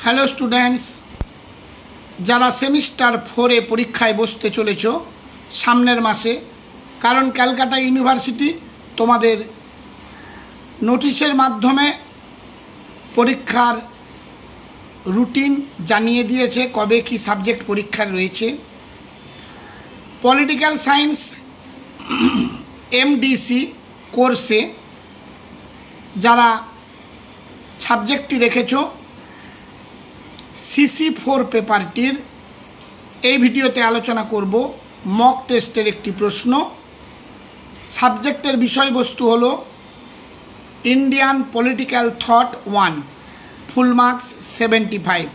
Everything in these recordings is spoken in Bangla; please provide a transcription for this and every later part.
হ্যালো স্টুডেন্টস, যারা সেমিস্টার 4-এ পরীক্ষায় বসতে চলেছ সামনের মাসে, কারণ ক্যালকাটা ইউনিভার্সিটি তোমাদের নোটিশের মাধ্যমে পরীক্ষার রুটিন জানিয়ে দিয়েছে কবে কি সাবজেক্ট পরীক্ষা রয়েছে। পলিটিক্যাল সায়েন্স এমডিসি কোর্সে যারা সাবজেক্টটি রেখেছো CC4 পেপারটির এই ভিডিওতে আলোচনা করব মক টেস্টের একটি প্রশ্ন। সাবজেক্টের বিষয়বস্তু হলো Indian political thought 1, full marks 75।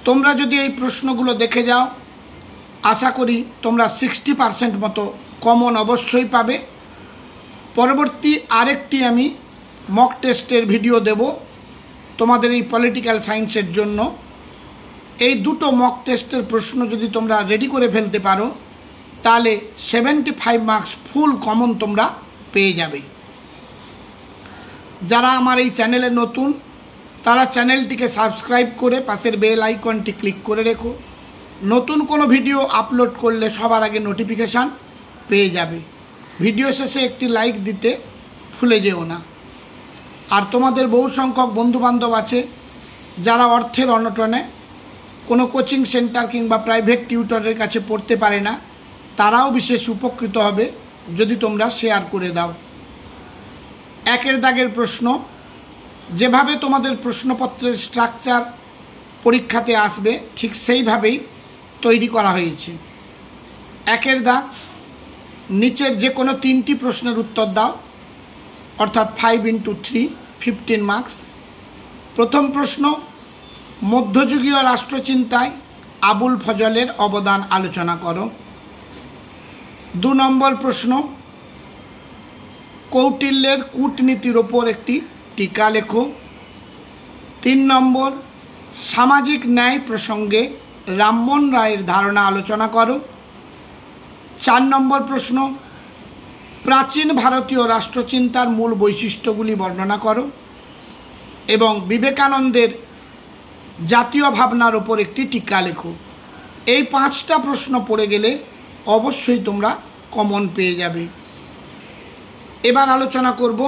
তোমরা যদি এই প্রশ্নগুলো দেখে যাও আশা করি তোমরা 60% মতো কমন অবশ্যই পাবে। পরবর্তী আরেকটি আমি মক টেস্টের ভিডিও দেব তোমাদের এই পলিটিক্যাল সায়েন্সের জন্য। এই দুটো মক টেস্টের প্রশ্ন যদি তোমরা রেডি করে ফেলতে পারো তাহলে 75 মার্কস ফুল কমন তোমরা পেয়ে যাবে। যারা আমার এই চ্যানেলে নতুন তারা চ্যানেলটিকে সাবস্ক্রাইব করে পাশের বেল আইকনটি ক্লিক করে রেখো। নতুন কোনো ভিডিও আপলোড করলে সবার আগে নোটিফিকেশান পেয়ে যাবে। ভিডিও শেষে একটি লাইক দিতে ভুলে যেও না। আর তোমাদের বহু সংখ্যক বন্ধুবান্ধব আছে যারা অর্থের অনটনে কোনো কোচিং সেন্টার কিংবা প্রাইভেট টিউটরের কাছে পড়তে পারে না, তারাও বিশেষ উপকৃত হবে যদি তোমরা শেয়ার করে দাও। একের দাগের প্রশ্ন, যেভাবে তোমাদের প্রশ্নপত্রের স্ট্রাকচার পরীক্ষাতে আসবে ঠিক সেইভাবেই তৈরি করা হয়েছে। একের দাগ, নিচের যে কোনো 3টি প্রশ্নের উত্তর দাও, অর্থাৎ 5 × 3 15 মার্কস। প্রথম প্রশ্ন, মধ্যযুগীয় রাষ্ট্রচিন্তায় আবুল ফজলের অবদান আলোচনা করো। 2 নম্বর প্রশ্ন, কৌটিল্যের কূটনীতির ওপর একটি টিকা লেখো। 3 নম্বর, সামাজিক ন্যায় প্রসঙ্গে রামমোহন রায়ের ধারণা আলোচনা করো। 4 নম্বর প্রশ্ন, প্রাচীন ভারতীয় রাষ্ট্রচিন্তার মূল বৈশিষ্ট্যগুলি বর্ণনা করো এবং বিবেকানন্দের জাতীয় ভাবনার ওপর একটি টিকা লেখো। এই 5টা প্রশ্ন পড়ে গেলে অবশ্যই তোমরা কমন পেয়ে যাবে। এবার আলোচনা করব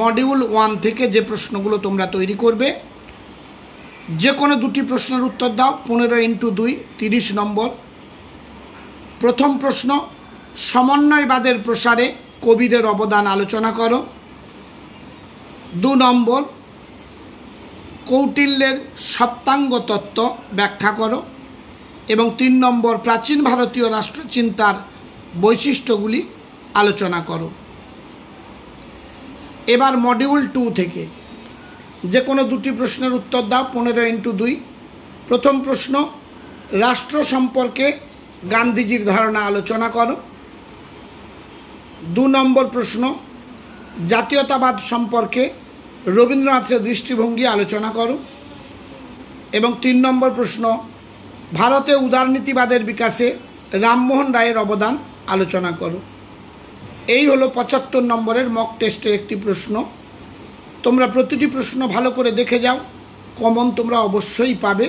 মডিউল 1 থেকে যে প্রশ্নগুলো তোমরা তৈরি করবে। যে কোনো 2টি প্রশ্নের উত্তর দাও। 15 × 2 30 নম্বর। প্রথম প্রশ্ন, সমন্বয়বাদের প্রসারে কবিরের অবদান আলোচনা করো। 2 নম্বর, কৌটিল্যের সপ্তাঙ্গ তত্ত্ব ব্যাখ্যা করো। এবং 3 নম্বর, প্রাচীন ভারতীয় রাষ্ট্রচিন্তার বৈশিষ্ট্যগুলি আলোচনা করো। এবার মডিউল 2 থেকে যে কোনো 2টি প্রশ্নের উত্তর দাও। 15 × 2। প্রথম প্রশ্ন, রাষ্ট্র সম্পর্কে গান্ধীজির ধারণা আলোচনা করো। 2 নম্বর প্রশ্ন, জাতীয়তাবাদ সম্পর্কে রবীন্দ্রনাথের দৃষ্টিভঙ্গি আলোচনা করো। এবং 3 নম্বর প্রশ্ন, ভারতে উদারনীতিবাদের বিকাশে রামমোহন রায়ের অবদান আলোচনা করো। এই হলো 75 নম্বরের মক টেস্টের একটি প্রশ্ন। তোমরা প্রতিটি প্রশ্ন ভালো করে দেখে যাও, কমন তোমরা অবশ্যই পাবে।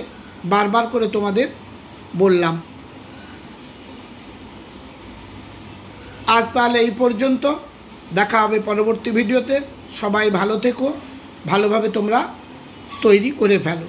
বারবার করে তোমাদের বললাম। আজ তাহলে এই পর্যন্ত, দেখা হবে পরবর্তী ভিডিওতে। সবাই ভালো থেকো, ভালোভাবে তোমরা তৈরি করে ফেলো।